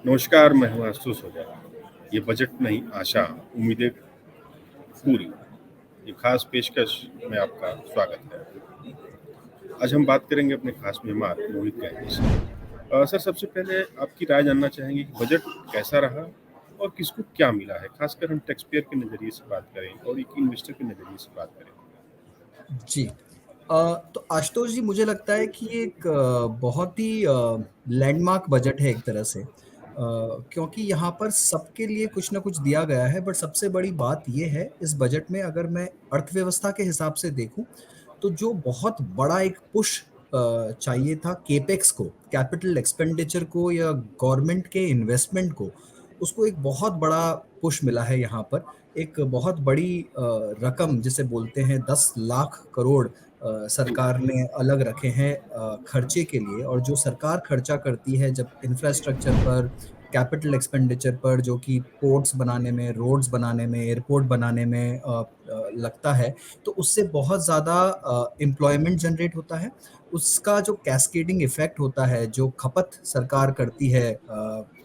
नमस्कार, मैं हूँ आशुतोष ओझा। ये बजट नहीं आशा, उम्मीदें पूरी। ये खास पेशकश में आपका स्वागत है। आज हम बात करेंगे अपने खास मेहमान मोहित गांधी से। सर, सबसे पहले आपकी राय जानना चाहेंगे कि बजट कैसा रहा और किसको क्या मिला है? खासकर हम टैक्स पेयर के नज़रिए से बात करें और एक इन्वेस्टर के नज़रिए से बात करें। जी। तो आशुतोष जी, मुझे लगता है कि ये एक बहुत ही लैंडमार्क बजट है एक तरह से। क्योंकि यहाँ पर सबके लिए कुछ ना कुछ दिया गया है, बट सबसे बड़ी बात ये है इस बजट में, अगर मैं अर्थव्यवस्था के हिसाब से देखूँ, तो जो बहुत बड़ा एक पुश चाहिए था केपेक्स को, कैपिटल एक्सपेंडिचर को या गवर्नमेंट के इन्वेस्टमेंट को, उसको एक बहुत बड़ा पुश मिला है यहाँ पर। एक बहुत बड़ी रकम जिसे बोलते हैं 10 लाख करोड़ जी, सरकार ने अलग रखे हैं खर्चे के लिए। और जो सरकार खर्चा करती है जब इंफ्रास्ट्रक्चर पर, कैपिटल एक्सपेंडिचर पर, जो कि पोर्ट्स बनाने में, रोड्स बनाने में, एयरपोर्ट बनाने में लगता है, तो उससे बहुत ज़्यादा एम्प्लॉयमेंट जनरेट होता है। उसका जो कैस्केडिंग इफ़ेक्ट होता है, जो खपत सरकार करती है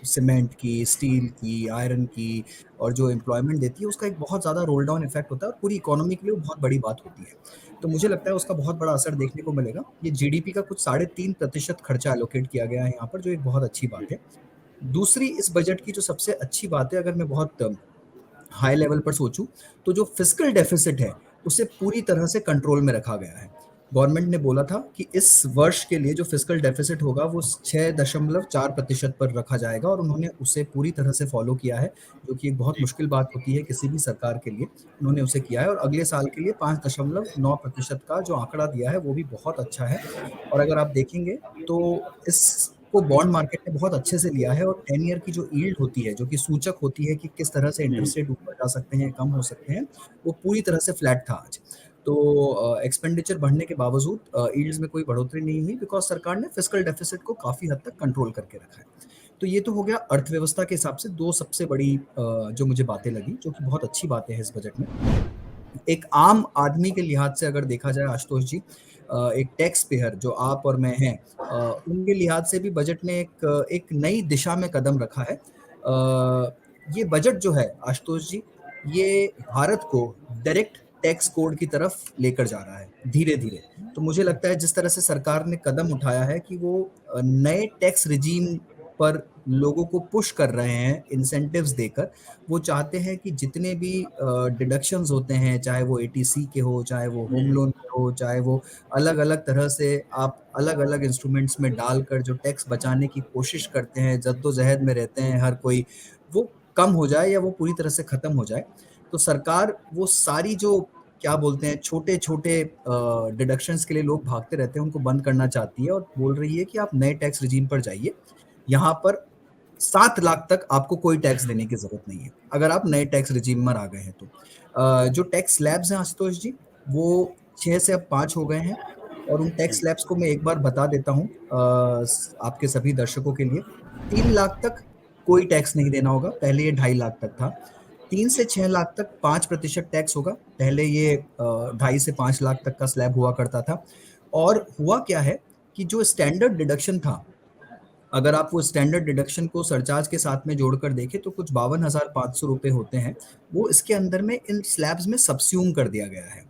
सीमेंट की, स्टील की, आयरन की, और जो एम्प्लॉयमेंट देती है, उसका एक बहुत ज़्यादा रोल डाउन इफ़ेक्ट होता है और पूरी इकोनॉमी के लिए वो बहुत बड़ी बात होती है। तो मुझे लगता है उसका बहुत बड़ा असर देखने को मिलेगा। ये जीडीपी का कुछ 3.5% खर्चा एलोकेट किया गया है यहाँ पर, जो एक बहुत अच्छी जी, बात है। दूसरी इस बजट की जो सबसे अच्छी बात है, अगर मैं बहुत हाई लेवल पर सोचूं, तो जो फिस्कल डेफिसिट है उसे पूरी तरह से कंट्रोल में रखा गया है। गवर्नमेंट ने बोला था कि इस वर्ष के लिए जो फिस्कल डेफिसिट होगा वो 6.4% पर रखा जाएगा, और उन्होंने उसे पूरी तरह से फॉलो किया है, जो कि एक बहुत जी, मुश्किल बात होती है किसी भी सरकार के लिए। उन्होंने उसे किया है, और अगले साल के लिए 5.9% का जो आंकड़ा दिया है वो भी बहुत अच्छा है। और अगर आप देखेंगे तो इसको बॉन्ड मार्केट ने बहुत अच्छे से लिया है, और 10 ईयर की जो यील्ड होती है, जो कि सूचक होती है कि किस तरह से हुँ, इंटरेस्ट रेट ऊपर जा सकते हैं, कम हो सकते हैं, वो पूरी तरह से फ्लैट था आज। तो एक्सपेंडिचर बढ़ने के बावजूद यील्ड्स में कोई बढ़ोतरी नहीं हुई, बिकॉज़ सरकार ने फिस्कल डेफिसिट को काफ़ी हद तक कंट्रोल करके रखा है। तो ये तो हो गया अर्थव्यवस्था के हिसाब से 2 सबसे बड़ी जो मुझे बातें लगी, जो कि बहुत अच्छी बातें हैं इस बजट में। एक आम आदमी के लिहाज से अगर देखा जाए आशुतोष जी, एक टैक्स पेयर जो आप और मैं हैं, उनके लिहाज से भी बजट ने एक नई दिशा में कदम रखा है। ये बजट जो है आशुतोष जी, ये भारत को डायरेक्ट टैक्स कोड की तरफ लेकर जा रहा है धीरे-धीरे। तो मुझे लगता है जिस तरह से सरकार ने कदम उठाया है कि वो नए टैक्स रिजीम पर लोगों को पुश कर रहे हैं इंसेंटिव्स देकर। वो चाहते हैं कि जितने भी डिडक्शंस होते हैं, चाहे वो एटीसी के हो, चाहे वो होम हुँ, लोन के हो, चाहे वो अलग-अलग तरह से आप अलग-अलग इंस्ट्रूमेंट्स में डालकर जो टैक्स बचाने की कोशिश करते हैं, जद्दोजहद में रहते हैं हर कोई, वो कम हो जाए या वो पूरी तरह से खत्म हो जाए। तो सरकार वो सारी जो क्या बोलते हैं छोटे-छोटे डिडक्शंस के लिए लोग भागते रहते हैं, उनको बंद करना चाहती है, और बोल रही है कि आप नए टैक्स रिजीम पर जाइए। यहाँ पर 7 लाख तक आपको कोई टैक्स देने की ज़रूरत नहीं है, अगर आप नए टैक्स रिजीम में आ गए हैं तो। जो टैक्स स्लैब्स हैं आशुतोष जी, वो 6 से अब 5 हो गए हैं, और उन टैक्स हुँ, स्लैब्स को मैं एक बार बता देता हूँ आपके सभी दर्शकों के लिए। 3 लाख तक कोई टैक्स नहीं देना होगा, पहले ये 2.5 लाख तक था। 3 से 6 लाख तक 5% टैक्स होगा, पहले ये 2.5 से 5 लाख तक का स्लैब हुआ करता था। और हुआ क्या है कि जो स्टैंडर्ड डिडक्शन था, अगर आप वो स्टैंडर्ड डिडक्शन को सरचार्ज के साथ में जोड़कर देखें, तो कुछ 52,500 रुपए होते हैं, वो इसके अंदर में इन स्लैब्स में सबस्यूम कर दिया गया है।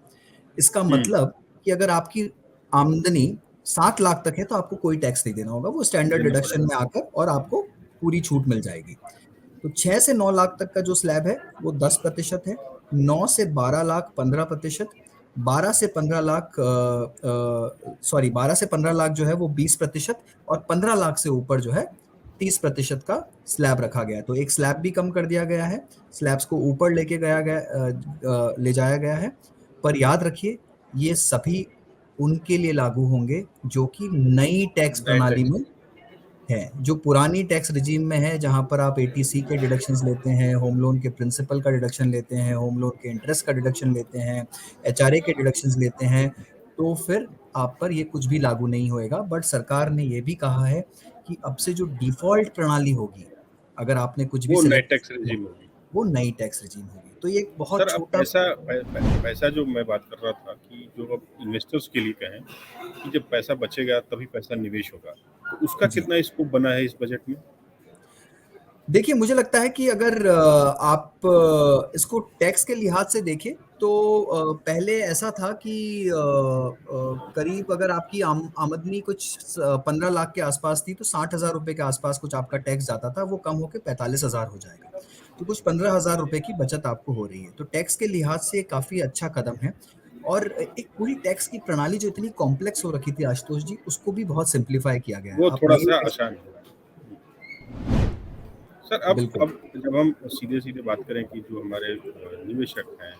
इसका हुँ, मतलब कि अगर आपकी आमदनी 7 लाख तक है तो आपको कोई टैक्स नहीं देना होगा, वो स्टैंडर्ड देना डिडक्शन पड़ेगा। में आकर और आपको पूरी छूट मिल जाएगी। तो 6 से 9 लाख तक का जो स्लैब है वो 10% है, 9 से 12 लाख 15%, 12 से 15 लाख 12 से 15 लाख जो है वो 20%, और 15 लाख से ऊपर जो है 30% का स्लैब रखा गया है। तो एक स्लैब भी कम कर दिया गया है, स्लैब्स को ऊपर ले जाया गया है। पर याद रखिए, ये सभी उनके लिए लागू होंगे जो कि नई टैक्स नए प्रणाली टैक्स में है। जो पुरानी टैक्स रिजीम में है, जहाँ पर आप एटीसी के डिडक्शंस लेते हैं, होम लोन के प्रिंसिपल का डिडक्शन लेते हैं, होम लोन के इंटरेस्ट का डिडक्शन लेते हैं, एचआरए के डिडक्शंस लेते हैं, तो फिर आप पर ये कुछ भी लागू नहीं होएगा। बट सरकार ने ये भी कहा है कि अब से जो डिफ़ॉल्ट प्रणाली होगी, अगर आपने कुछ भी वो नए सिलेक्ट टैक्स किया, रिजिम होगी। वो नई टैक्स रिजीम होगी। तो ये एक सर, बहुत अब छोटा पैसा जो मैं बात कर रहा था कि जो अब इन्वेस्टर्स के लिए कहें कि जब पैसा बचेगा तभी पैसा निवेश होगा। तो उसका जी। कितना स्कोप बना है इस बजट में? देखिए, मुझे लगता है कि अगर आप इसको टैक्स के लिहाज से देखें तो पहले ऐसा था कि करीब अगर आपकी आमदनी कुछ 15 लाख के आसपास थी तो 60,000 रुपए के आसपास कुछ आपका टैक्स जाता था, वो कम होके 45,000 हो जाएगा। तो कुछ 15,000 रुपए की बचत आपको हो रही है। तो टैक्स के लिहाज से काफ़ी अच्छा कदम है और एक पूरी टैक्स की प्रणाली जो इतनी कॉम्प्लेक्स हो रखी थी आशुतोष जी, उसको भी बहुत सिम्प्लीफाई किया गया है। वो आप मेल थोड़ा-सा टैक्स। आसान होगा। सर बिल्कुल। अब जब हम सीधे-सीधे बात करें कि जो हमारे निवेशक हैं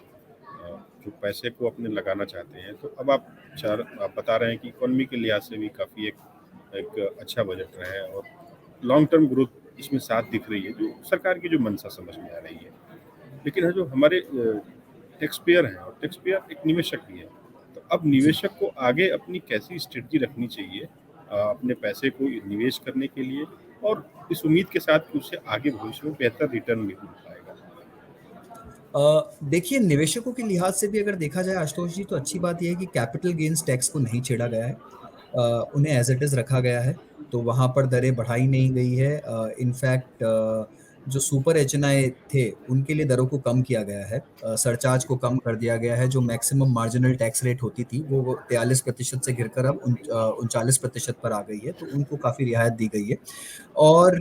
जो पैसे को अपने लगाना चाहते हैं, तो अब आप बता रहे हैं कि इकोनॉमी के लिहाज से भी काफ़ी एक एक अच्छा बजट रहा है और लॉन्ग टर्म ग्रोथ इसमें साथ दिख रही है, जो सरकार की जो मंशा समझ में आ रही है। लेकिन जो हमारे टैक्स पेयर हैं और टैक्स पेयर एक निवेशक भी है। तो अब जी। निवेशक को आगे अपनी कैसी स्ट्रेटजी रखनी चाहिए अपने पैसे को निवेश करने के लिए और इस उम्मीद के साथ कि उससे आगे भविष्य में बेहतर रिटर्न भी मिल पाएगा? देखिए निवेशकों के लिहाज से भी अगर देखा जाए आशुतोष जी तो अच्छी बात ये है कि कैपिटल गेन्स टैक्स को नहीं छेड़ा गया है। उन्हें एज़ इट इज़ रखा गया है, तो वहाँ पर दरें बढ़ाई नहीं गई है। इनफैक्ट जो सुपर एचएनआई थे, उनके लिए दरों को कम किया गया है। सरचार्ज को कम कर दिया गया है, जो मैक्सिमम मार्जिनल टैक्स रेट होती थी, वो 43% से गिरकर अब 39% पर आ गई है, तो उनको काफ़ी रियायत दी गई है। और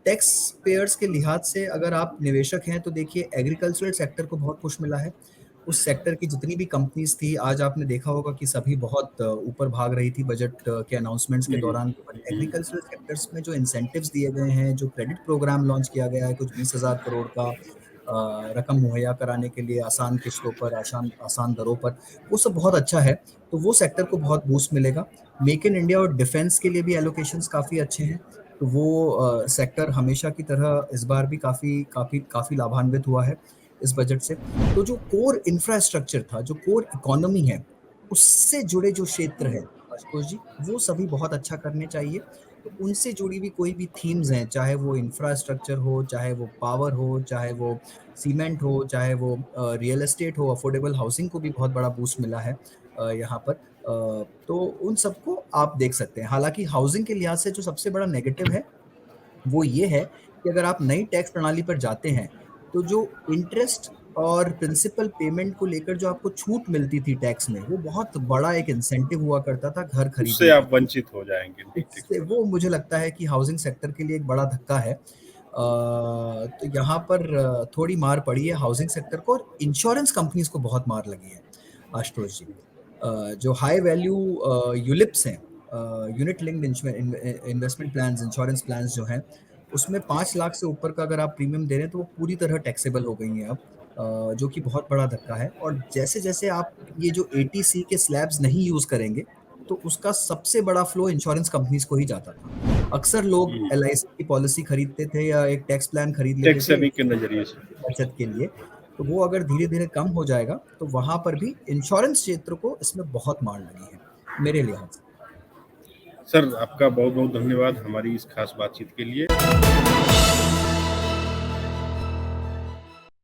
टैक्स पेयर्स के लिहाज से अगर आप निवेशक हैं तो देखिए एग्रीकल्चरल सेक्टर को बहुत पुश मिला है। उस सेक्टर की जितनी भी कंपनीज़ थी, आज आपने देखा होगा कि सभी बहुत ऊपर भाग रही थी बजट के अनाउंसमेंट्स के हुँ, दौरान। बट हुँ, एग्रीकल्चरल सेक्टर्स में जो इंसेंटिव्स दिए गए हैं, जो क्रेडिट प्रोग्राम लॉन्च किया गया है, कुछ 20,000 करोड़ का रकम मुहैया कराने के लिए आसान किश्तों पर, आसान आसान दरों पर, वो सब बहुत अच्छा है। तो वो सेक्टर को बहुत बूस्ट मिलेगा। मेक इन इंडिया और डिफेंस के लिए भी एलोकेशंस काफ़ी अच्छे हैं। तो वो सेक्टर हमेशा की तरह इस बार भी काफ़ी काफ़ी काफ़ी लाभान्वित हुआ है इस बजट से। तो जो कोर इंफ्रास्ट्रक्चर था, जो कोर इकोनॉमी है, उससे जुड़े जो क्षेत्र हैं आशुतोष जी, वो सभी बहुत अच्छा करने चाहिए। तो उनसे जुड़ी हुई कोई भी थीम्स हैं, चाहे वो इंफ्रास्ट्रक्चर हो, चाहे वो पावर हो, चाहे वो सीमेंट हो, चाहे वो रियल एस्टेट हो, अफोर्डेबल हाउसिंग को भी बहुत बड़ा बूस्ट मिला है यहाँ पर। तो उन सबको आप देख सकते हैं। हालाँकि हाउसिंग के लिहाज से जो सबसे बड़ा नेगेटिव है, वो ये है कि अगर आप नई टैक्स प्रणाली पर जाते हैं, तो जो इंटरेस्ट और प्रिंसिपल पेमेंट को लेकर जो आपको छूट मिलती थी टैक्स में, वो बहुत बड़ा एक इंसेंटिव हुआ करता था घर उससे खरीदने के आप लिए। वंचित हो जाएँगे नई टैक्स उससे वो प्रणाली मुझे लगता है कि हाउसिंग सेक्टर के लिए एक बड़ा धक्का है। तो यहाँ पर थोड़ी मार पड़ी है हाउसिंग सेक्टर को और इंश्योरेंस कंपनीज़ को बहुत मार लगी है, आशुतोष जी। जो हाई वैल्यू यूलिप्स हैं, unit linked investment plans, insurance plans जो हैं, उसमें 5 लाख से ऊपर का अगर आप प्रीमियम दे रहे हैं, तो वो पूरी तरह टैक्सेबल हो गई हैं अब, जो कि बहुत बड़ा धक्का है। और जैसे-जैसे आप ये जो एटीसी के स्लैब्स नहीं यूज़ करेंगे, तो उसका सबसे बड़ा फ्लो इंश्योरेंस कंपनीज़ को ही जाता था। अक्सर लोग हुँ, एलआईसी की पॉलिसी खरीदते थे या एक टैक्स प्लान खरीद लेते टैक्स थे सेविंग के नज़रिए से। बचत के लिए, तो वो अगर धीरे-धीरे कम हो जाएगा, तो वहाँ पर भी इंश्योरेंस क्षेत्र को इसमें बहुत मार लगी है, मेरे लिहाज से। सर आपका बहुत-बहुत धन्यवाद हमारी इस खास बातचीत के लिए।